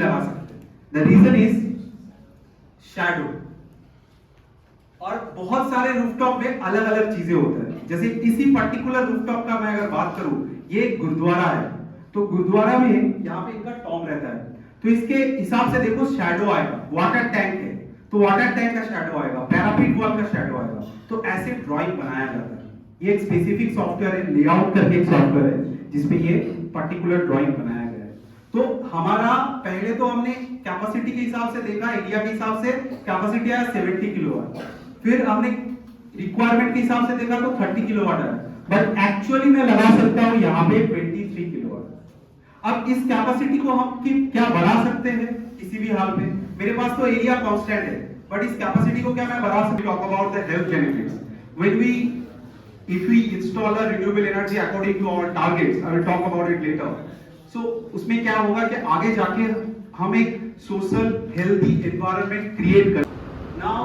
लगा सकते। The reason is shadow. और बहुत सारे रूफटॉप में अलग अलग चीजें होता है। जैसे इसी पर्टिकुलर रूफटॉप का मैं अगर बात करूं, ये गुरुद्वारा है, तो गुरुद्वारा में यहाँ पे इनका टॉम रहता है, तो इसके हिसाब से देखो शैडो आएगा। वाटर टैंक है तो वाटर टैंक का शैडो आएगा, पैरापीट वॉल का शैडो आएगा। तो ऐसे ड्राइंग बनाया जाता है। ये एक स्पेसिफिक सॉफ्टवेयर है, लेआउट करके एक सॉफ्टवेयर है जिसपे ये पर्टिकुलर ड्राइंग बनाया गया है। तो हमारा पहले तो हमने कैपेसिटी के हिसाब से देखा, एरिया के हिसाब से कैपेसिटी आया 70 किलोवाट। फिर हमने रिक्वायरमेंट के हिसाब से देखा तो 30 किलोवाट है, बट एक्चुअली मैं लगा सकता हूं यहाँ पे 23 किलोवाट। अब इस कैपेसिटी को हम क्या बढ़ा सकते हैं किसी भी हाल में? मेरे पास तो एरिया कांस्टेंट है, बट इस कैपेसिटी को क्या मैं बढ़ा सकता हूं? Talk about the health benefits when if we install a renewable energy according to our targets, I will talk about it later. So उसमें क्या होगा कि आगे जाके हम एक सोशल हेल्दी एनवायरनमेंट क्रिएट कर। Now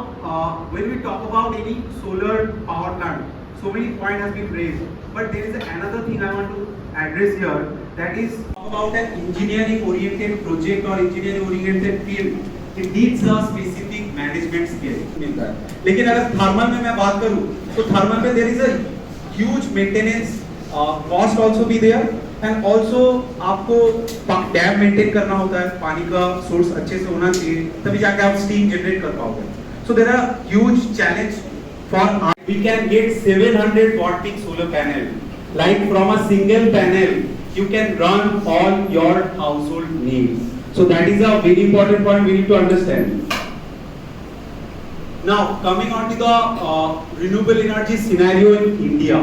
when we talk about any solar power plant, so many point has been raised, but there is another thing I want to address here, that is about an engineering oriented project or engineering oriented field. It needs a specific management skill मिलता है। लेकिन अगर thermal में मैं बात करूं तो thermal में there is a huge maintenance cost also be there, and also आपको डैम मेंटेन करना होता है, पानी का सोर्स अच्छे से होना चाहिए, तभी जाके आप स्टीम जनरेट कर पाओगे। So there are huge challenge for us. We can get 700 watt peak solar panel. Like from a single panel, you can run all your household needs. So that is a very important point we need to understand. Now coming on to the renewable energy scenario in India,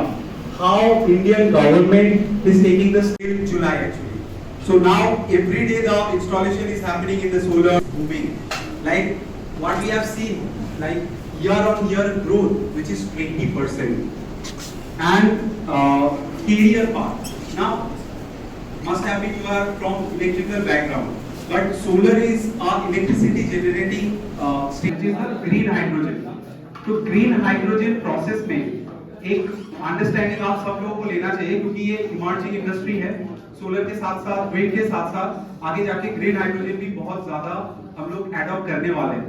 how Indian government is taking the step in July actually. So now every day the installation is happening in the solar booming. Like what we have seen, like year on year growth, which is 20%, and TDR part. Now must have been you are from electrical background. But solar is electricity generating stage is the green hydrogen. तो green hydrogen process में एक understanding आप सब लोगों को लेना चाहिए, क्योंकि ये इमर्जिंग इंडस्ट्री है। सोलर के साथ साथ विंड के साथ साथ आगे जाके ग्रीन हाइड्रोजन भी बहुत ज्यादा हम लोग एडॉप्ट करने वाले हैं।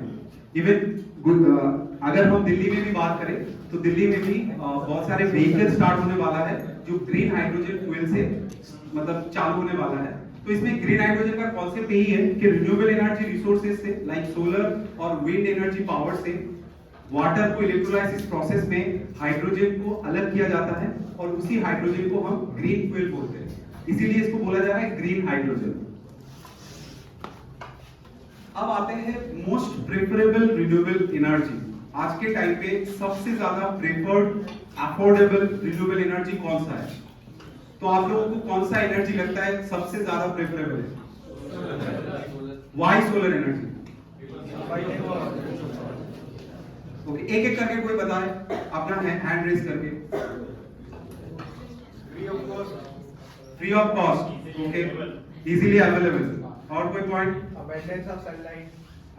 इवन अगर हम दिल्ली में भी बात करें तो दिल्ली में भी बहुत सारे व्हीकल स्टार्ट होने वाला है जो ग्रीन हाइड्रोजन फ्यूल से मतलब चालू होने वाला है। तो इसमें ग्रीन हाइड्रोजन का कॉन्सेप्ट यही है कि रिन्यूएबल एनर्जी रिसोर्सेज से लाइक सोलर और विंड एनर्जी पावर से वाटर को इलेक्ट्रोलाइसिस प्रोसेस में हाइड्रोजन को अलग किया जाता है और उसी हाइड्रोजन को हम ग्रीन फ्यूल बोलते हैं, इसीलिए इसको बोला जा रहा है ग्रीन हाइड्रोजन। अब आते हैं मोस्ट प्रेफरेबल रिन्यूएबल एनर्जी। आज के टाइम पे सबसे ज्यादा प्रेफर्ड अफोर्डेबल रिन्यूएबल एनर्जी कौन सा है? तो आप लोगों को कौन सा एनर्जी लगता है सबसे ज्यादा प्रेफरेबल है? Y solar energy. ओके, एक एक करके कोई बताए अपना हैंड रेज करके। Free of cost, okay, easily available. और कोई point? Abundance of sunlight.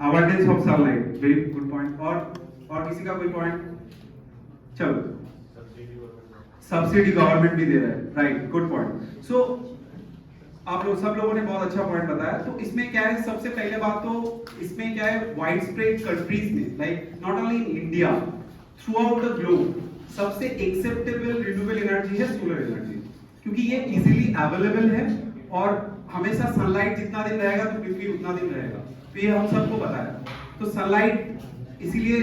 Abundance of sunlight, very good point. और किसी का कोई पॉइंट? चलो, सब्सिडी गवर्नमेंट भी दे रहा है, राइट, गुड पॉइंट। सो आप लोग सब लोगों ने बहुत अच्छा पॉइंट बताया। तो इसमें क्या है, सबसे पहले बात तो इसमें क्या है, वाइड स्प्रेड कंट्रीज में like not only in India, through out the globe सबसे एक्सेप्टेबल रिन्यूएबल एनर्जी है सोलर एनर्जी, क्योंकि ये इजीली अवेलेबल है और हमेशा सनलाइट जितना दिन रहेगा तो पृथ्वी उतना दिन रहेगा। तो ये हम सबको पता है। तो सनलाइट इसीलिए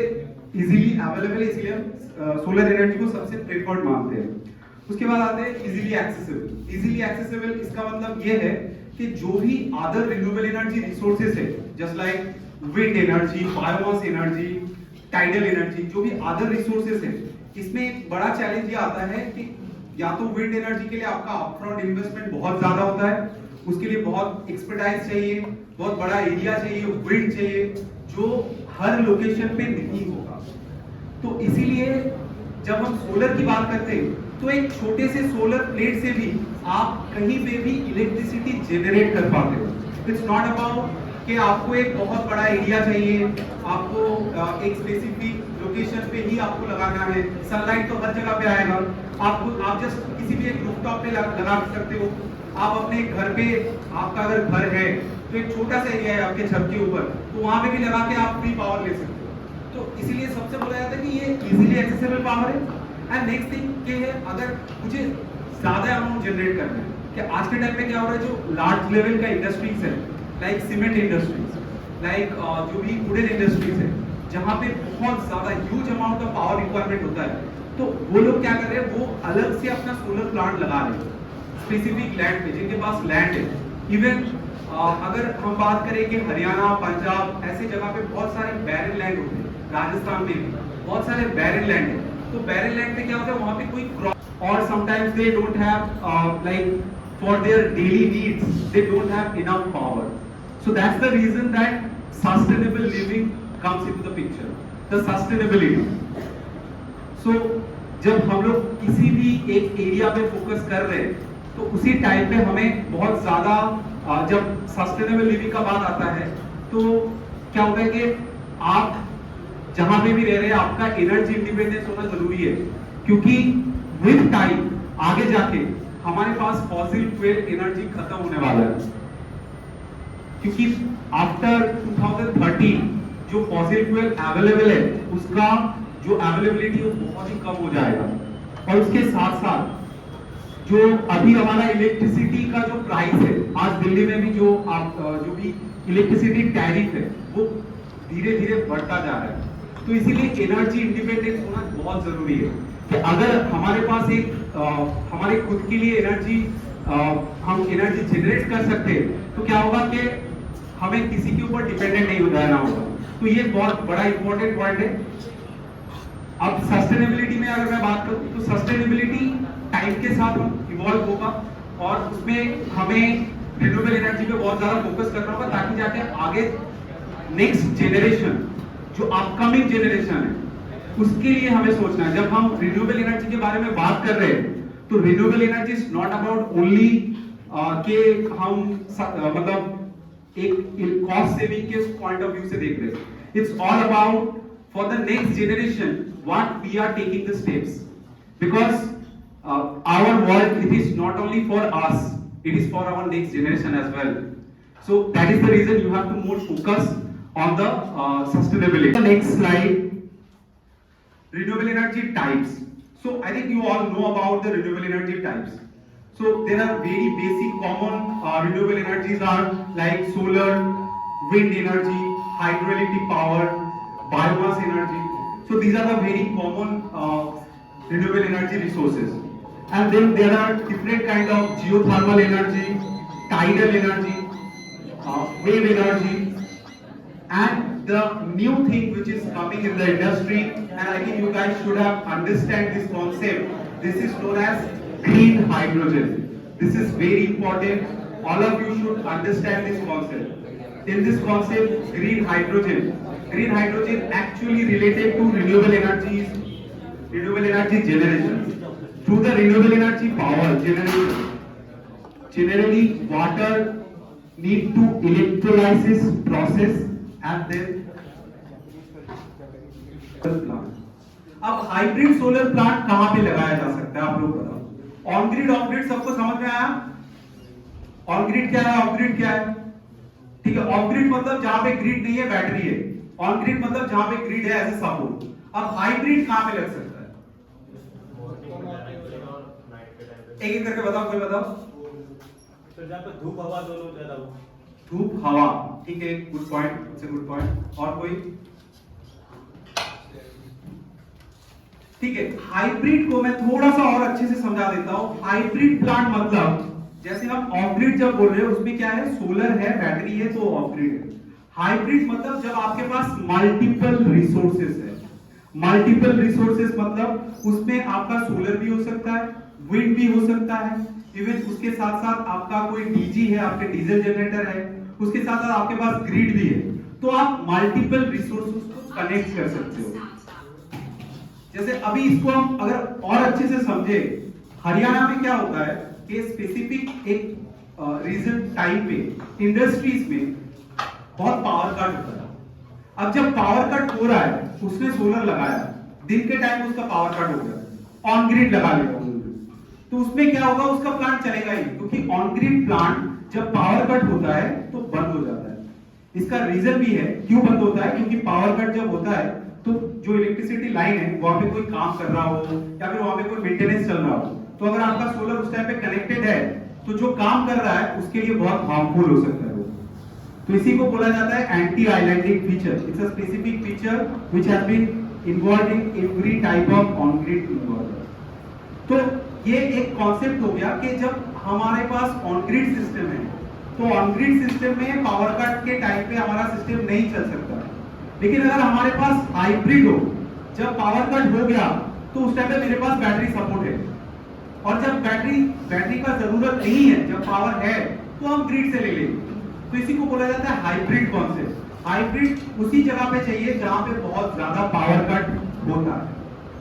इजीली अवेलेबल है, इसलिए हम सोलर एनर्जी को सबसे प्रेफर्ड मानते हैं। उसके बाद आते हैं इजीली एक्सेसिबल। इजीली एक्सेसिबल इसका मतलब ये है कि जो भी अदर रिन्यूएबल एनर्जी रिसोर्सेज है, just like wind energy, biomass energy, tidal energy, जो भी अदर रिसोर्सेज है, इसमें एक बड़ा चैलेंज ये आता है कि या तो विंड एनर्जी के लिए आपका अपफ्रंट इन्वेस्टमेंट बहुत ज्यादा होता है, उसके लिए बहुत एक्सपर्टाइज चाहिए, बहुत बड़ा एरिया चाहिए, विंड चाहिए, जो हर लोकेशन पे नहीं होगा। तो इसीलिए जब हम सोलर की बात करते हैं तो एक छोटे से सोलर प्लेट से भी आप कहीं पे भी इलेक्ट्रिसिटी जनरेट कर पाते हो। इट्स नॉट अबाउट कि आपको एक बहुत बड़ा एरिया चाहिए, आपको एक स्पेसिफिक लोकेशन पे ही आपको लगाना है। सनलाइट तो हर जगह पे आएगा, आप जस्ट किसी भी एक रूफटॉप पे लगा सकते हो, आप अपने घर पे, आपका अगर घर है तो एक छोटा सा एरिया है आपके छत के ऊपर, तो वहां पे भी लगा के आप फ्री पावर ले सकते हो। तो इसीलिए सबसे बोला जाता है कि ये इजीली एक्सेसिबल पावर है। एंड नेक्स्ट थिंग ये है, अगर मुझे ज्यादा अमाउंट जनरेट करना है, कि आज के टाइम पे क्या हो रहा है, जो लार्ज लेवल का इंडस्ट्रीज है, लाइक सीमेंट इंडस्ट्रीज, लाइक जो भी वुडन इंडस्ट्रीज है, जहां पे बहुत ज्यादा huge amount of power requirement होता है, तो वो लोग क्या कर रहे हैं, वो अलग से अपना सोलर प्लांट लगा रहे हैं स्पेसिफिक लैंड पे, जिनके पास लैंड है। इवन अगर हम बात करें कि हरियाणा, पंजाब, ऐसे जगह पे बहुत सारे बैरन लैंड होते हैं, राजस्थान में भी बहुत सारे बैरन लैंड है। तो बैरन लैंड पे क्या होता है, वहां पे कोई क्रॉप, और sometimes they don't have like for their daily needs, they don't have enough power. So that's the reason that sustainable living comes into the picture, the sustainability. So जब हम लोग किसी भी एक एरिया पे फोकस कर रहे हैं, तो उसी टाइम पे हमें बहुत ज्यादा, जब सस्टेनेबल लिविंग का बात आता है, तो क्या होता है कि आप जहां पे भी रह रहे हैं, आपका एनर्जी इंडिपेंडेंस होना जरूरी है, क्योंकि विद टाइम आगे जाके हमारे पास फॉसिल फ्यूल एनर्जी खत्म होने वाला है। क्योंकि आफ्टर 2030 जो फॉसिल फ्यूल अवेलेबल है, उसका जो अवेलेबिलिटी है वो बहुत ही कम हो जाएगा। और उसके साथ साथ जो अभी हमारा इलेक्ट्रिसिटी का जो प्राइस है, आज दिल्ली में भी जो भी इलेक्ट्रिसिटी टैरिफ है, वो धीरे धीरे बढ़ता जा रहा है। तो इसीलिए एनर्जी इंडिपेंडेंस होना बहुत जरूरी है, कि अगर हमारे पास एक हमारे खुद के लिए एनर्जी, हम एनर्जी जनरेट कर सकते हैं, तो क्या होगा कि हमें किसी के ऊपर डिपेंडेंट नहीं हो जाना होगा। तो ये बहुत बड़ा इंपॉर्टेंट पॉइंट है। अब सस्टेनेबिलिटी में अगर मैं बात करूं, तो सस्टेनेबिलिटी टाइम के साथ इवॉल्व होगा, और उसमें हमें रिन्यूएबल एनर्जी पे बहुत ज्यादा फोकस करना होगा, ताकि जाके आगे नेक्स्ट जनरेशन, जो अपकमिंग जनरेशन है, उसके लिए हमें सोचना है। जब हम रिन्यूएबल एनर्जी के बारे में बात कर रहे हैं, तो renewable energy is not about only कि हम मतलब एक कॉस्ट सेविंग के पॉइंट ऑफ व्यू से देख रहे हैं। It's all about for the next generation what we are taking the steps, because our world, it is not only for us, it is for our next generation as well. So that is the reason you have to more focus on the sustainability. The next slide, renewable energy types. So I think you all know about the renewable energy types. So there are very basic common renewable energies are like solar, wind energy, hydroelectric power, biomass energy. So these are the very common renewable energy resources. And then there are different kind of geothermal energy, tidal energy, wave energy, and the new thing which is coming in the industry, and I think you guys should have understand this concept. This is known as green hydrogen. This is very important. All of you should understand this concept. In this concept, green hydrogen actually related to renewable energy generation. Through the renewable energy power generally water need to electrolysis process and then plant. अब hybrid solar plant कहां पे लगाया जा सकता है, आप लोग बताओ। ऑन ग्रिड, ऑफ ग्रिड सबको समझ में आया? ऑन ग्रिड क्या है, ऑफ ग्रिड क्या है? ठीक है, ऑफ ग्रिड मतलब जहां पे ग्रिड नहीं है, बैटरी है। ऑन ग्रिड मतलब जहां पे ग्रिड है एज ए सपोर्ट। अब हाइब्रिड कहां पे लग सकता है? एक एक करके बताओ, कोई बताओ। तो जहाँ पे धूप हवा दोनों ज्यादा हो। धूप हवा, ठीक है, good point, it's a good point. और कोई? ठीक है, हाइब्रिड को मैं थोड़ा सा और अच्छे से समझा देता हूं। हाइब्रिड प्लांट मतलब, जैसे हम ऑफ ग्रिड जब बोल रहे हैं, उसमें क्या है, सोलर है, बैटरी है, तो ऑफ ग्रिड है। हाइब्रिड मतलब जब आपके पास मल्टीपल रिसोर्सेज है। मल्टीपल रिसोर्सेज मतलब उसमें आपका सोलर भी हो सकता है, विंड भी हो सकता है, इवन उसके साथ साथ आपका कोई डीजी है, आपके डीजल जनरेटर है, उसके साथ साथ आपके पास ग्रिड भी है। तो आप मल्टीपल रिसोर्सेज को कनेक्ट कर सकते हो। जैसे अभी इसको हम अगर और अच्छे से समझे, हरियाणा में क्या होता है कि स्पेसिफिक एक रीजन टाइम पे इंडस्ट्रीज में बहुत पावर कट होता है। अब जब पावर कट हो रहा है, उसने सोलर लगाया, दिन के टाइम उसका पावर कट हो गया, ऑन ग्रिड लगा लेगा। तो उसमें क्या होगा, उसका प्लांट चलेगा ही, क्योंकि ऑन ग्रिड प्लांट जब पावर कट होता है तो बंद हो जाता है। इसका रीजन भी है क्यों बंद होता है, क्योंकि पावर कट जब होता है तो जो इलेक्ट्रिसिटी लाइन है वहां पे कोई काम कर रहा हो या फिर वहां पे कोई मेंटेनेंस चल रहा हो, तो अगर आपका सोलर उस टाइम पे कनेक्टेड है तो जो काम कर रहा है उसके लिए बहुत हार्मफुल हो सकता है वो। तो इसी को बोला जाता है anti islanding feature. It's a specific feature which has been involved in every type of on grid inverter. तो ये एक कॉन्सेप्ट हो गया कि जब हमारे पास ऑन ग्रिड सिस्टम है तो ऑन ग्रिड सिस्टम में पावर कट के टाइम पे हमारा सिस्टम नहीं चल सकता है। लेकिन अगर हमारे पास हाइब्रिड हो, जब पावर कट हो गया तो उस टाइम पे मेरे पास बैटरी सपोर्ट है, और जब बैटरी का जरूरत नहीं है, जब पावर है तो हम ग्रिड से ले लेंगे। तो इसी को बोला जाता है हाइब्रिड कॉन्सेप्ट। हाइब्रिड उसी जगह पे चाहिए जहां पे बहुत ज्यादा पावर कट होता है।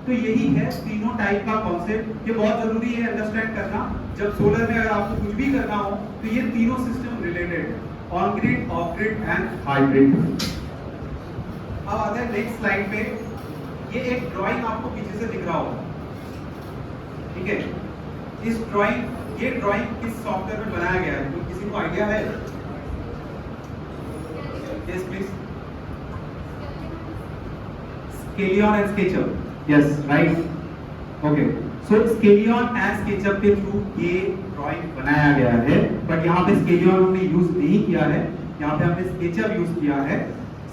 तो यही है तीनों टाइप का कॉन्सेप्ट। ये बहुत जरूरी है अंडरस्टैंड करना। जब सोलर में अगर आपको कुछ भी करना हो तो ये तीनों सिस्टम रिलेटेड है, on grid, of grid and hybrid. अब आते हैं नेक्स्ट स्लाइड पे। ये एक ड्राइंग आपको पीछे से दिख रहा होगा, ठीक है। ये ड्राइंग किस सॉफ्टवेयर में बनाया गया है, तो किसी को आइडिया है? Yes please. Scalene and SketchUp, yes right, okay. So scalene and SketchUp के थ्रू ये ड्राइंग बनाया गया है, बट यहाँ पे स्केलियन हमने यूज नहीं किया है, यहाँ पे हमने स्केचअप यूज किया है।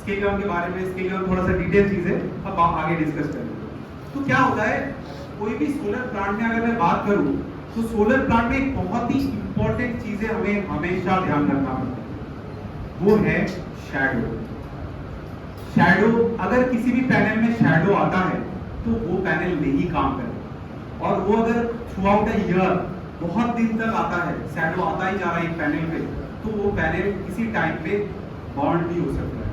स्केलियन के बारे में, स्केलियन थोड़ा सा डिटेल चीज है, अब आगे डिस्कस करेंगे। तो क्या होता है, कोई भी सोलर प्लांट में अगर मैं बात करूं तो सोलर प्लांट में एक बहुत ही इंपॉर्टेंट चीज है, हमें हमेशा ध्यान रखना पड़ता है, वो है शैडो। शैडो, अगर किसी भी पैनल में शैडो आता है तो वो पैनल नहीं काम करेगा, और वो अगर थ्रू आउट अ ईयर बहुत दिन तक आता है, शैडो आता ही जा रहा है एक पैनल पे, तो वो पैनल किसी टाइम पे बर्न भी हो सकता है,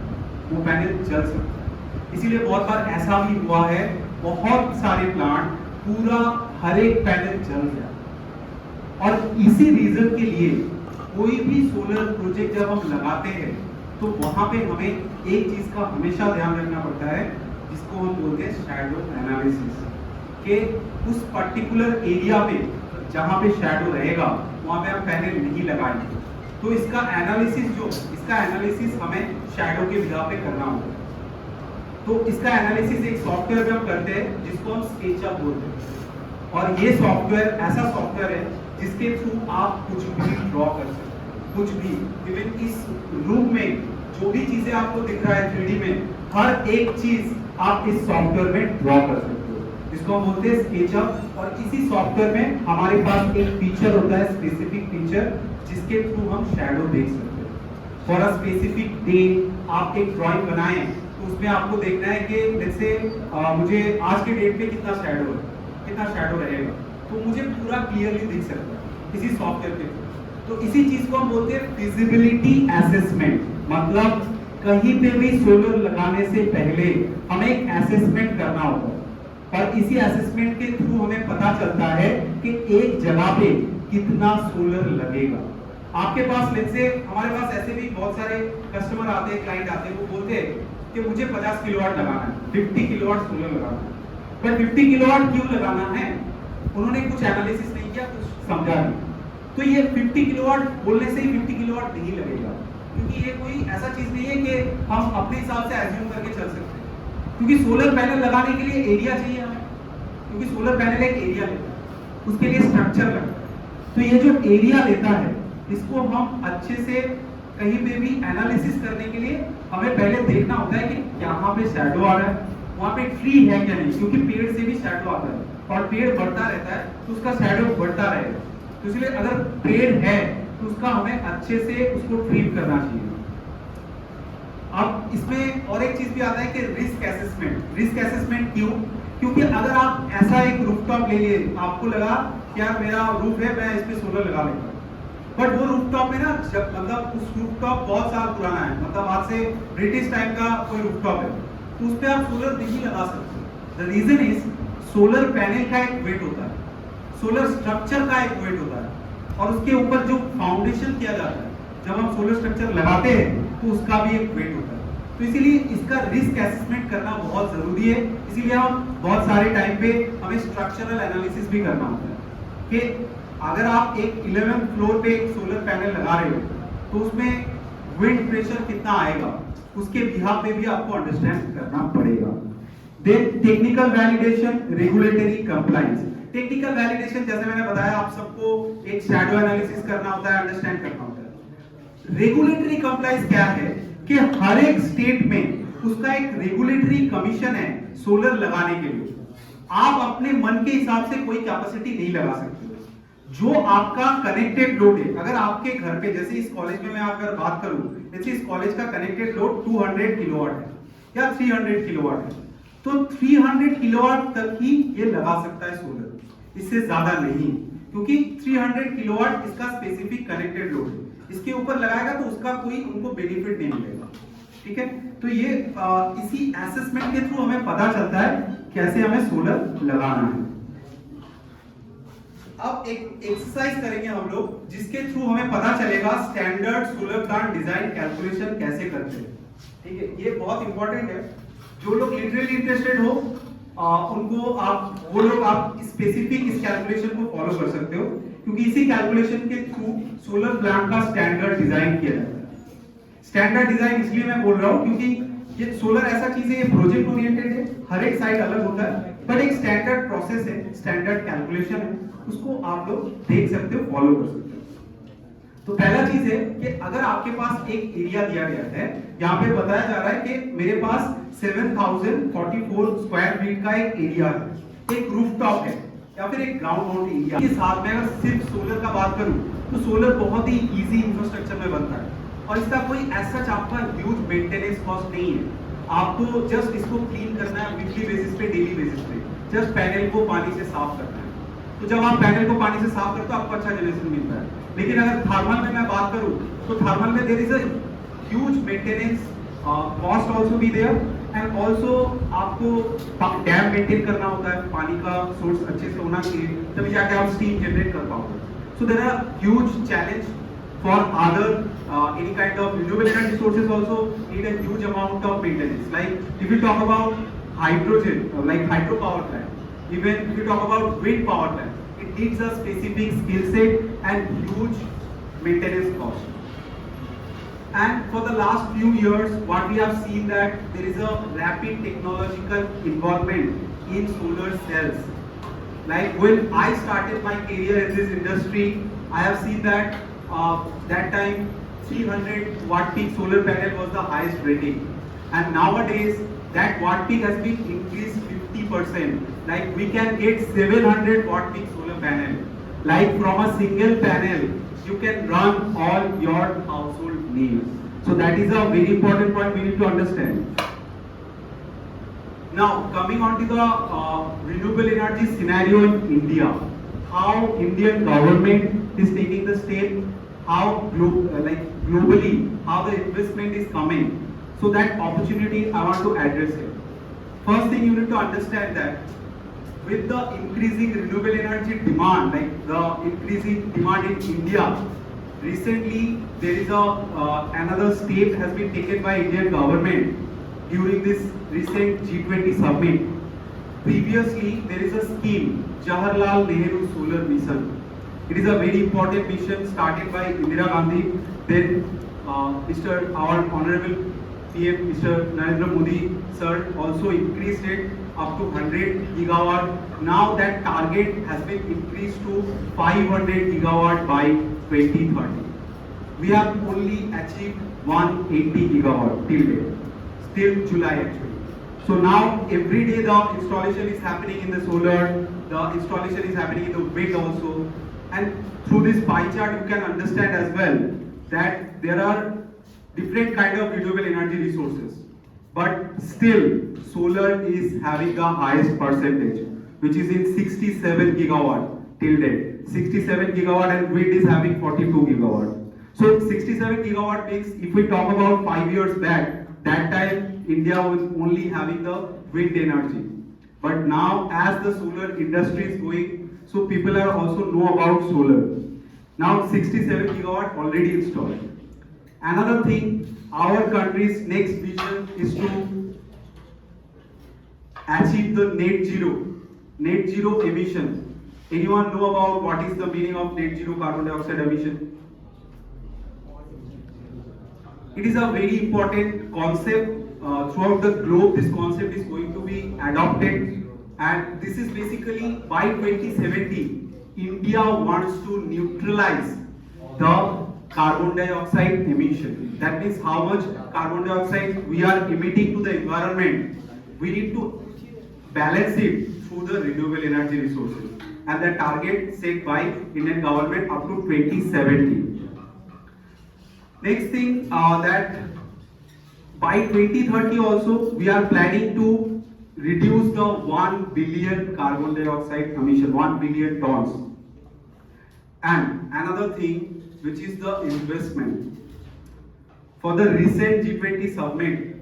वो पैनल जल सकता है। इसीलिए बहुत बार ऐसा भी हुआ है, बहुत सारे प्लांट पूरा हर एक पैनल जल गया। और इसी रीजन के लिए कोई भी सोलर प्रोजेक्ट जब हम लगाते हैं तो वहां पे हमें एक चीज का हमेशा ध्यान रखना पड़ता है, जिसको हम बोलते हैं शैडो एनालिसिस, कि उस पर्टिकुलर एरिया पे जहां पे शैडो रहेगा वहां पे हम पैनल नहीं लगाएंगे। तो इसका एनालिसिस हमें शैडो के बिना पे करना होगा। तो इसका एनालिसिस एक सॉफ्टवेयर में हम करते हैं जिसको हम स्केचअप बोलते हैं, और ये सॉफ्टवेयर ऐसा सॉफ्टवेयर है जिसके थ्रू आप कुछ भी ड्रॉ कर सकते हैं, कुछ भी। इवन इस रूम में जो भी चीजें आपको दिख रहा है 3D में, हर एक चीज आप इस सॉफ्टवेयर में ड्रॉ कर सकते हो, जिसको हम बोलते हैं स्केचअप। और इसी सॉफ्टवेयर में हमारे पास एक फीचर होता है, स्पेसिफिक फीचर, जिसके थ्रू हम शैडो देख सकते हैं। फॉर अ स्पेसिफिक डे आप एक ड्राइंग बनाएं तो उसमें आपको देखना है कि जैसे मुझे आज के डेट पे कितना शैडो है, कितना शैडो रहेगा, तो मुझे पूरा क्लियरली दिख सकता है इसी सॉफ्टवेयर पे। तो इसी चीज को हम बोलते हैं फिजिबिलिटी असेसमेंट। मतलब कहीं पे भी सोलर लगाने से पहले हमें एक असेसमेंट करना होता है, और इसी असेसमेंट के थ्रू हमें पता चलता है कि एक जगह पे कितना सोलर लगेगा। आपके पास लेट्स से, हमारे पास ऐसे भी बहुत सारे कस्टमर आते हैं, क्लाइंट आते हैं, वो बोलते हैं कि मुझे 50 किलोवाट लगाना है, 50 किलोवाट सोलर लगाना है। पर 50 किलोवाट क्यों लगाना है, उन्होंने कुछ एनालिसिस नहीं किया, कुछ समझा नहीं। तो ये 50 किलोवाट बोलने से ही 50 किलोवाट नहीं लगेगा, क्योंकि ये कोई ऐसा चीज नहीं है कि हम अपने हिसाब से एज्यूम करके चल सकते हैं। क्योंकि सोलर पैनल लगाने के लिए एरिया चाहिए हमें, क्योंकि सोलर पैनल एक एरिया लेता है, उसके लिए स्ट्रक्चर लगता है। तो ये जो एरिया लेता है, इसको हम अच्छे से कहीं पे भी एनालिसिस करने के लिए हमें पहले देखना होता है कि यहाँ पे शैडो आ रहा है, वहाँ पे ट्री है क्या नहीं, क्योंकि पेड़ से भी शैडो आता है, और पेड़ बढ़ता रहता है तो उसका शैडो बढ़ता रहेगा। तो इसलिए अगर पेड़ है तो उसका हमें अच्छे से उसको ट्रीट करना चाहिए। अब इसमें और एक चीज भी आता है कि रिस्क असेसमेंट। रिस्क असेसमेंट क्यों? क्योंकि अगर आप ऐसा एक रूफटॉप ले लिए, आपको लगा कि यार मेरा रूफ है, मैं इस पे सोलर लगा लेता हूं, बट वो रूफटॉप में ना, मतलब उस रूफटॉप बहुत साल पुराना है, मतलब आज से ब्रिटिश टाइम का कोई रूफटॉप है, तो उस पे आप सोलर नहीं लगा सकते। The reason is solar panel का एक वेट होता है, सोलर स्ट्रक्चर का एक वेट होता है, और उसके ऊपर जो फाउंडेशन किया जाता है, जब हम सोलर स्ट्रक्चर लगाते हैं तो उसका भी एक वेट होता है। तो इसीलिए इसका रिस्क असेसमेंट करना बहुत जरूरी है। इसीलिए हम बहुत सारे टाइम पे हमें स्ट्रक्चरल एनालिसिस भी करना होता है। कि अगर आप एक 11th फ्लोर पे एक सोलर पैनल लगा रहे हो तो उसमें विंड प्रेशर कितना आएगा, उसके बिहाफ पे भी आपको अंडरस्टैंड करना पड़ेगा। Then technical validation, regulatory compliance. Technical validation जैसे मैंने बताया आप सबको एक शैडो एनालिसिस करना होता है, अंडरस्टैंड करना होता है। रेगुलेटरी कंप्लायंस क्या है कि हर एक स्टेट में उसका एक रेगुलेटरी कमीशन है सोलर लगाने के लिए। आप अपने मन के हिसाब से कोई कैपेसिटी नहीं लगा सकते। जो आपका कनेक्टेड लोड है, अगर आपके घर पे, जैसे इस कॉलेज में मैं अगर बात करूं, जैसे इस कॉलेज का कनेक्टेड लोड 200 किलोवाट है या 300 किलोवाट है, तो 300 किलोवाट तक ही ये लगा सकता है सोलर, इससे ज्यादा नहीं, क्योंकि 300 किलोवाट इसका स्पेसिफिक कनेक्टेड लोड है। इसके ऊपर लगाएगा तो उसका कोई उनको बेनिफिट नहीं मिलेगा। ठीक है, तो ये इसी असेसमेंट के थ्रू हमें पता चलता है कैसे हमें सोलर लगाना है। अब एक एक्सरसाइज करेंगे हम लोग जिसके थ्रू हमें पता चलेगा standard solar plant design calculation कैसे करते हैं। ठीक है, ये बहुत इंपॉर्टेंट है। जो लोग लिटरली इंटरेस्टेड हो उनको वो लोग आप स्पेसिफिक इस कैलकुलेशन को फॉलो कर सकते हो, क्योंकि इसी कैलकुलेशन के थ्रू सोलर प्लांट का स्टैंडर्ड डिजाइन किया जाता है। स्टैंडर्ड डिजाइन इसलिए मैं बोल रहा हूं क्योंकि ये सोलर ऐसा चीज है, ये प्रोजेक्ट ओरिएंटेड है, हर एक साइट अलग होता है, बट एक स्टैंडर्ड प्रोसेस है, स्टैंडर्ड कैलकुलेशन है, उसको आप लोग देख सकते हो, फॉलो कर सकते हो। तो पहला चीज है कि अगर आपके पास एक एरिया दिया गया है, यहाँ पे बताया जा रहा है कि मेरे पास 7044 स्क्वायर फीट का एक एरिया है, एक रूफटॉप है या फिर एक ग्राउंड माउंट एरिया के साथ में अगर सिर्फ सोलर का बात करूं तो सोलर बहुत ही इजी इंफ्रास्ट्रक्चर में बनता है और इसका कोई ऐसा आपका ह्यूज मेंटेनेंस कॉस्ट नहीं है। आपको जस्ट इसको क्लीन करना है वीकली बेसिस पे, डेली बेसिस पे, जस्ट पैनल को पानी से साफ करना है। तो जब आप पैनल को पानी से साफ करते हो आपको अच्छा जनरेशन मिलता है। लेकिन अगर थर्मल में मैं बात करूं तो थर्मल में there is a huge maintenance cost also be there, and also आपको डैम मेंटेन करना होता है, पानी का सोर्स अच्छे से होना चाहिए तभी जाके आप स्टीम जनरेट कर पाओगे। So there are huge challenge for other any kind of renewable energy sources also need a huge amount of maintenance. Like if you talk about hydrogen, like hydropower plant, even if you talk about wind power plant, it needs a specific skill set and huge maintenance cost. And for the last few years, what we have seen that there is a rapid technological involvement in solar cells. Like when I started my career in this industry, I have seen that that time 300 watt peak solar panel was the highest rating, and nowadays that watt peak has been increased 50%. Like we can get 700 watt peak solar panel. Like from a single panel you can run all your household needs. So that is a very important point we need to understand. Now coming on to the renewable energy scenario in India, how Indian government is taking the step, how globally how the investment is coming. So that opportunity I want to address here. First thing you need to understand that with the increasing renewable energy demand, like the increasing demand in India, recently there is another step has been taken by Indian government during this recent G20 summit. Previously there is a scheme, Jawaharlal Nehru Solar Mission. It is a very important mission started by Indira Gandhi. Then our honorable PM Mr. Narendra Modi sir also increased it up to 100 gigawatt. Now that target has been increased to 500 gigawatt by 2030. We have only achieved 180 gigawatt till date, till July actually. So now every day the installation is happening in the solar, the installation is happening in the wind also. And through this pie chart you can understand as well that there are different kind of renewable energy resources, but still solar is having the highest percentage, which is in 67 gigawatt till date. 67 gigawatt, and wind is having 42 gigawatt. So 67 gigawatt means if we talk about 5 years back, that time India was only having the wind energy, but now as the solar industry is going, so people are also know about solar. Now 67 gigawatt already installed. Another thing, our country's next vision is to achieve the net zero emission. Anyone know about what is the meaning of net zero carbon dioxide emission? It is a very important concept. Throughout the globe, this concept is going to be adopted, and this is basically by 2070, India wants to neutralize the carbon dioxide emission. That means how much carbon dioxide we are emitting to the environment. We need to balance it through the renewable energy resources, and the target set by Indian government up to 2070. Next thing, that by 2030 also we are planning to reduce the 1 billion carbon dioxide emission, 1 billion tons. And another thing, which is the investment. For the recent G20 summit,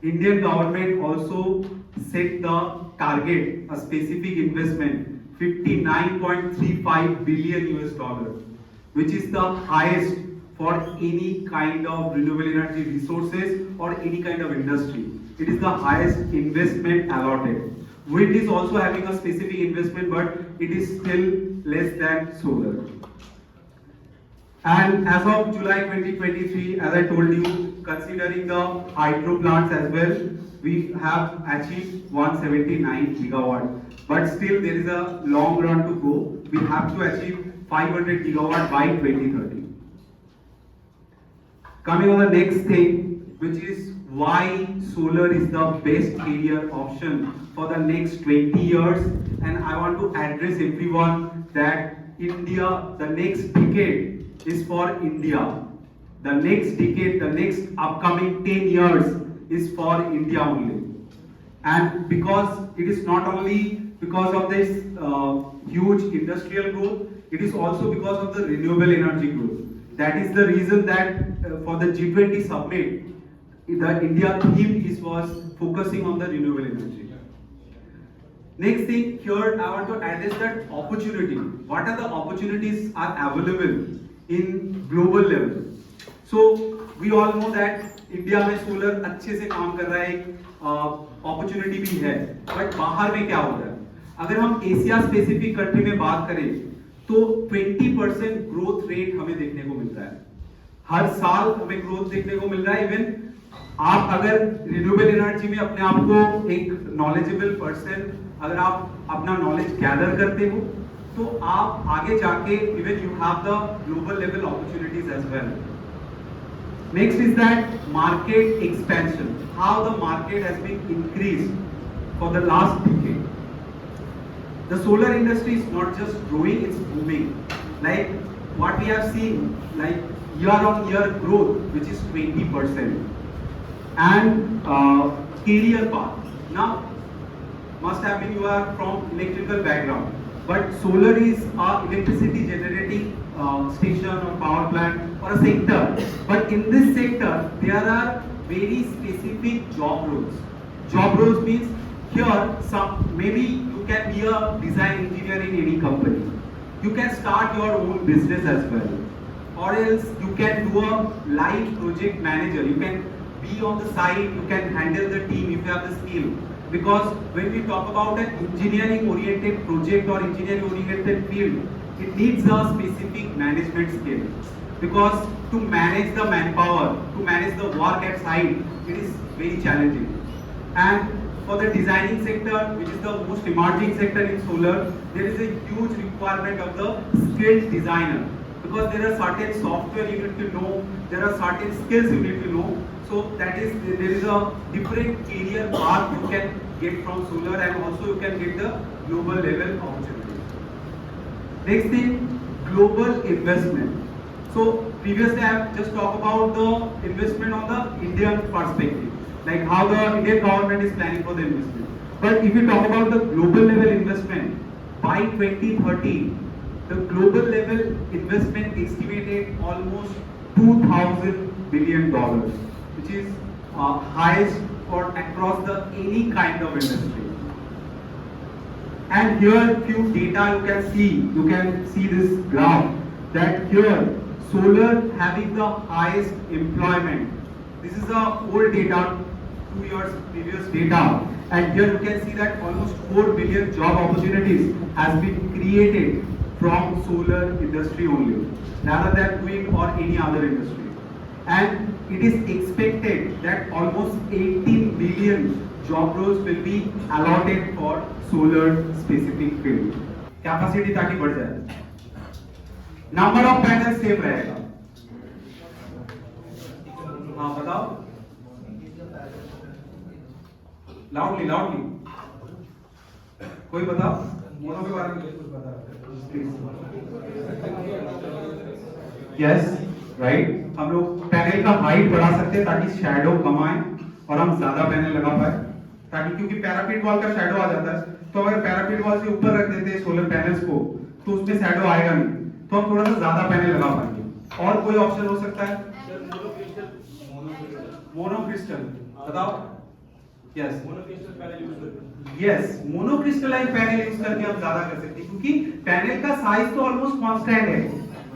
Indian government also set the target, a specific investment, 59.35 billion US dollar, which is the highest for any kind of renewable energy resources or any kind of industry. It is the highest investment allotted. Wind is also having a specific investment, but it is still less than solar. And as of July 2023, as I told you, considering the hydro plants as well, we have achieved 179 gigawatt. But still there is a long run to go. We have to achieve 500 gigawatt by 2030. Coming on the next thing, which is why solar is the best career option for the next 20 years. And I want to address everyone that India, the next decade is for India. The next decade, the next upcoming 10 years is for India only. And because it is not only because of this huge industrial growth, it is also because of the renewable energy growth. That is the reason that for the G20 summit, the India theme was focusing on the renewable energy. Next thing, here I want to address that opportunity. What are the opportunities are available in global level? So we all know that India में solar अच्छे से काम कर रहा है, opportunity भी है, but बाहर में क्या होता है? अगर हम एशिया स्पेसिफिक कंट्री में बात करें, तो 20% ग्रोथ रेट हमें देखने को मिल रहा है. हर साल हमें ग्रोथ देखने को मिल रहा है. इवन आप अगर रिन्यूएबल एनर्जी में अपने आप को एक नॉलेजेबल पर्सन, अगर आप अपना नॉलेज गैदर करते हो, तो आप आगे जाके even you have the global level opportunities as well. Next is that market expansion. How the market has been increased for the last decade. The solar industry is not just growing, it's booming. Like what we have seen, like year on year growth, which is 20%. And career path. Now, must have been you are from electrical background, but solar is a electricity generating station or power plant or a sector. But in this sector, there are very specific job roles. Job roles means here maybe you can be a design engineer in any company. You can start your own business as well, or else you can do a live project manager. You can be on the side. You can handle the team if you have the skill. Because when we talk about an engineering-oriented project or engineering-oriented field, it needs a specific management skill. Because to manage the manpower, to manage the work at site, it is very challenging. And for the designing sector, which is the most emerging sector in solar, there is a huge requirement of the skilled designer, because there are certain software you need to know, there are certain skills you need to know. So that is, there is a different career path you can get from solar, and also you can get the global level opportunities. Next thing, global investment. So previously I have just talked about the investment on the Indian perspective, like how the Indian government is planning for the investment. But if you talk about the global level investment, by 2030, the global level investment estimated almost $2,000 billion, which is highest for across the any kind of industry. And here few data you can see this graph, that here solar having the highest employment. This is a old data. 2 years previous data, and here you can see that almost 4 billion job opportunities has been created from solar industry only, rather than doing or any other industry. And it is expected that almost 18 billion job roles will be allotted for solar specific field. Capacity ताकि बढ़ जाए, number of panel same रहेगा। हाँ बताओ, loudly loudly, कोई बताओ mono के बारे में कुछ बता। यस राइट, हम लोग पैनल का हाइट बढ़ा सकते हैं ताकि शैडो कम आए और हम ज्यादा पैनल लगा पाए, ताकि क्योंकि पैरापीट वॉल का शैडो आ जाता है, तो अगर पैरापीट वॉल से ऊपर रख देते हैं सोलर पैनल्स को तो उसमें शैडो आएगा नहीं, तो हम थोड़ा सा ज्यादा पैनल लगा पाएंगे। और कोई ऑप्शन हो सकता है? मोनोक्रिस्टल बताओ। यस मोनोक्रिस्टलाइन पैनल यूज करके हम ज्यादा कर सकते हैं, क्योंकि पैनल का साइज तो ऑलमोस्ट कांस्टेंट है,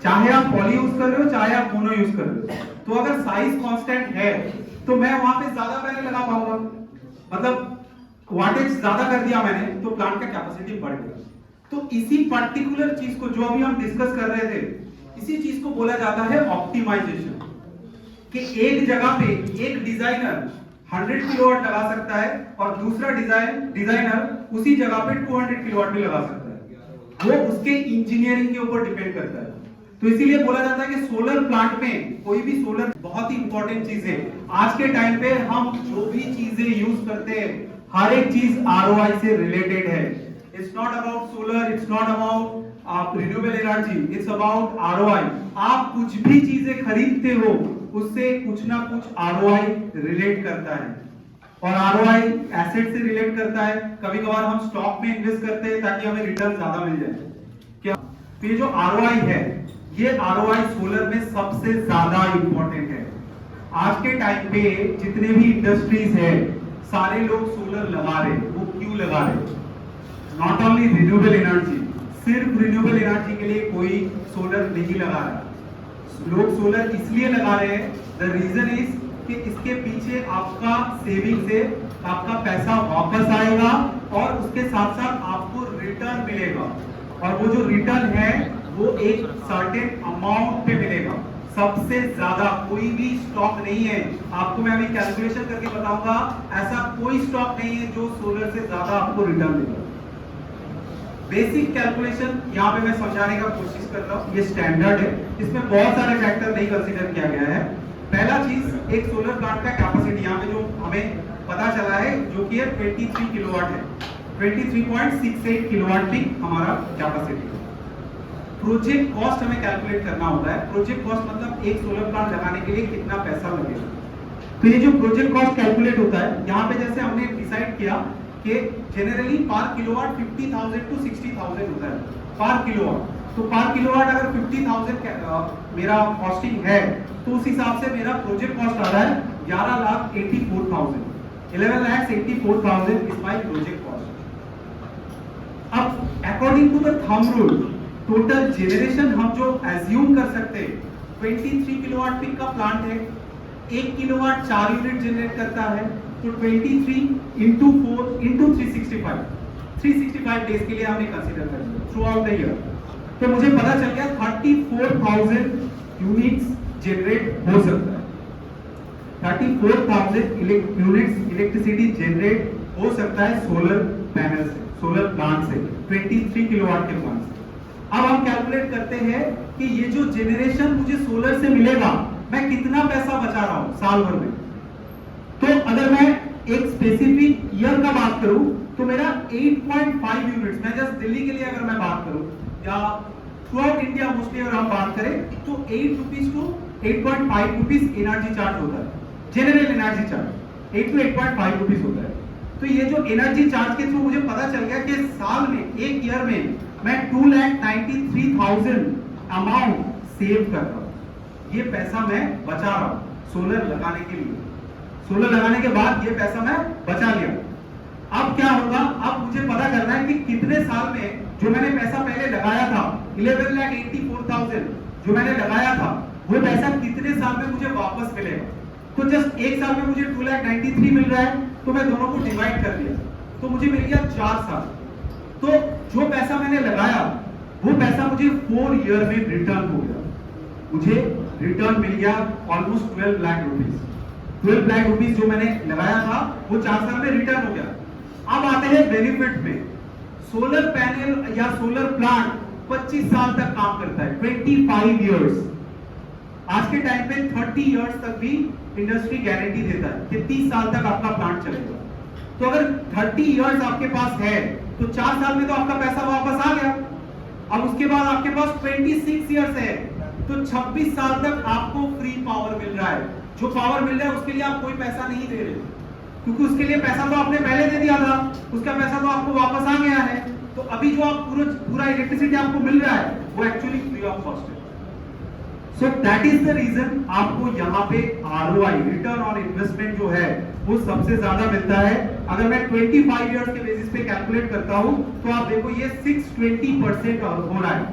चाहे आप पॉली यूज कर रहे हो चाहे आप मोनो यूज कर रहे हो। तो अगर साइज कांस्टेंट है तो मैं वहां पे ज्यादा पैनल लगा पाऊंगा, मतलब वाटेज ज्यादा कर दिया मैंने तो प्लांट का कैपेसिटी बढ़ गया। तो इसी पर्टिकुलर चीज को जो अभी हम डिस्कस कर रहे थे, इसी चीज को बोला जाता है ऑप्टिमाइजेशन, कि एक जगह पे एक डिजाइनर 100 किलोवाट लगा सकता है और दूसरा डिजाइनर उसी जगह पे 200 किलोवाट भी लगा सकता है, वो उसके इंजीनियरिंग के ऊपर डिपेंड करता है। तो इसीलिए बोला जाता है कि सोलर प्लांट में कोई भी सोलर बहुत ही इंपॉर्टेंट चीज है। आज के टाइम पे हम जो भी चीजें यूज करते हैं हर एक चीज ROI से रिलेटेड है। It's not about solar, it's not about renewable energy, it's about ROI। आप कुछ भी चीजें खरीदते हो उससे कुछ ना कुछ ROI रिलेट करता है, और ROI एसेट से रिलेट करता है। कभी कभार हम स्टॉक में इन्वेस्ट करते हैं ताकि हमें रिटर्न ज्यादा मिल जाए। क्या तो ये जो ROI है, ये ROI सोलर में सबसे ज्यादा इंपॉर्टेंट है। आज के टाइम पे जितने भी इंडस्ट्रीज है सारे लोग सोलर लगा रहे हैं। वो क्यों लगा रहे? नॉट ओनली रिन्यूएबल एनर्जी, सिर्फ रिन्यूएबल एनर्जी के लिए कोई सोलर नहीं लगा रहा। लोग सोलर इसलिए लगा रहे हैं, द रीजन इज कि इसके पीछे आपका सेविंग से आपका पैसा वापस आएगा और उसके साथ साथ आपको रिटर्न मिलेगा, और वो जो रिटर्न है वो एक सर्टेन अमाउंट पे मिलेगा। सबसे ज्यादा कोई भी स्टॉक नहीं है, आपको मैं अभी कैलकुलेशन करके बताऊंगा, ऐसा कोई स्टॉक नहीं है जो सोलर से ज्यादा आपको रिटर्न देगा। बेसिक कैलकुलेशन यहाँ पे मैं समझाने का कोशिश कर रहा हूँ, ये स्टैंडर्ड है, इसमें बहुत सारे फैक्टर नहीं कंसीडर किया गया है। पहला चीज, एक सोलर प्लांट का कैपेसिटी यहाँ पे जो हमें पता चला है जो कि है 23 किलोवाट है, 23.68 किलोवाट की हमारा कैपेसिटी। प्रोजेक्ट कॉस्ट हमें कैलकुलेट करना होता है। प्रोजेक्ट कॉस्ट मतलब एक सोलर प्लांट लगाने के लिए कितना पैसा लगेगा। तो ये जो प्रोजेक्ट कॉस्ट कैलकुलेट होता है, यहाँ पे जैसे हमने डिसाइड किया कि जेनरली पर किलोवाट 50,000 to 60,000 होता है पर किलोवाट। तो पर किलोवाट अगर 50,000 मेरा कॉस्टिंग है तो उस हिसाब से मेरा प्रोजेक्ट कॉस्ट आ रहा है 11,84,000। 11,84,000 इज माय प्रोजेक्ट कॉस्ट। अब according to the thumb rule total generation हम जो एज्यूम कर सकते हैं, 23 किलोवाट पीक का प्लांट है, 1 किलोवाट 4 यूनिट जनरेट करता है, तो 23 into 4 into 365 डेज के लिए हमने कंसीडर कर लिया थ्रू आउट द ईयर। तो मुझे पता चल गया 34,000 यूनिट्स जनरेट हो सकता है। 34,000 यूनिट्स इलेक्ट्रिसिटी जनरेट हो सकता है सोलर पैनल से, सोलर प्लांट से, 23 किलोवाट के प्लांट से। अब हम कैलकुलेट करते हैं कि ये जो जनरेशन मुझे सोलर से मिलेगा, मैं कितना पैसा बचा रहा हूं साल भर में। तो अगर मैं एक स्पेसिफिक ईयर का बात करूं तो मेरा 8.5 यूनिट्स, मैं जस्ट दिल्ली के लिए अगर मैं बात करूं या थ्रू आउट इंडिया मोस्टली अगर हम बात करें तो 8 rupees to 8.5 rupees energy charge होता है, general energy charge 8 to 8.5 rupees होता है। तो ये जो एनर्जी चार्ज के थ्रू मुझे पता चल गया कि साल में, एक ईयर में मैं 2,93,000 अमाउंट सेव कर रहा हूं। ये पैसा मैं बचा रहा हूं सोलर लगाने के लिए। सोलर लगाने के बाद ये पैसा मैं बचा लिया। अब क्या होगा, अब मुझे पता करना है कि कितने साल में जो मैंने पैसा पहले लगाया था 11,84,000 जो मैंने लगाया था, वो पैसा कितने साल में मुझे वापस मिलेगा। तो जस्ट एक साल में मुझे 2,93,000 मिल रहा है, तो मैं दोनों को डिवाइड कर लिया तो मुझे मिल गया 4 साल। तो जो पैसा मैंने लगाया वो पैसा मुझे 4 ईयर में रिटर्न हो गया, मुझे रिटर्न मिल गया almost 12 lakh rupees. 12 lakh rupees जो मैंने लगाया था वो 4 साल में रिटर्न हो गया। अब आते हैं बेनिफिट में। सोलर पैनल या सोलर प्लांट 25 साल तक काम करता है, 25 इयर्स। आज के टाइम पे 30 इयर्स तक भी इंडस्ट्री गारंटी देता है कि 30 साल तक आपका प्लांट चलेगा। तो अगर 30 इयर्स आपके पास है तो 4 साल में तो आपका पैसा वापस आ गया। अब उसके बाद आपके पास 26 इयर्स है तो 26 साल तक आपको फ्री पावर मिल रहा है। जो पावर मिल रहा है उसके लिए आप कोई पैसा नहीं दे रहे, क्योंकि उसके लिए पैसा तो आपने पहले दे दिया था, उसका पैसा तो आपको वापस आ गया है। तो अभी जो आप पूरा इलेक्ट्रिसिटी आपको मिल रहा है वो एक्चुअली फ्री ऑफ कॉस्ट है। So that is the reason आपको यहाँ पे आरओआई, रिटर्न ऑन इन्वेस्टमेंट जो है वो सबसे ज्यादा मिलता है। अगर मैं 25 इयर्स के बेसिस पे कैलकुलेट करता हूं तो आप देखो ये 620% हो रहा है।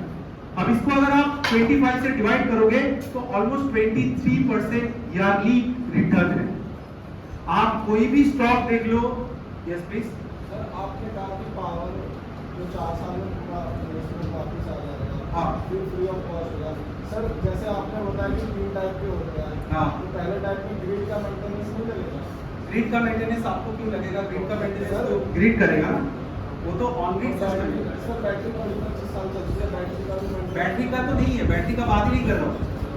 अब इसको अगर आप 25 से डिवाइड करोगे तो ऑलमोस्ट 23% ईयरली रिटर्न है। आप कोई भी स्टॉक देख लो। यस प्लीज सर, आपने कहा कि पावर जो 4 साल में पूरा इन्वेस्टमेंट वापस आ जाएगा, हाँ। फिर फ्री ऑफ कॉस्ट होगा। सर, जैसे आपने बताया कि 3 टाइप के होते हैं, हाँ। तो पहले टाइप में ग्रिड का मेंटेनेंस नहीं लगेगा। ग्रिड का मेंटेनेंस आपको क्यों लगेगा? ग्रिड का मेंटेनेंस तो ग्रिड करेगा ना, वो तो ऑन ग्रिड सिस्टम है। सर, बैटरी का 25 साल चलती है, बैटरी का भी maintenance- बैटरी का तो नहीं है, बैटरी का बात ही नहीं कर रहा हूँ।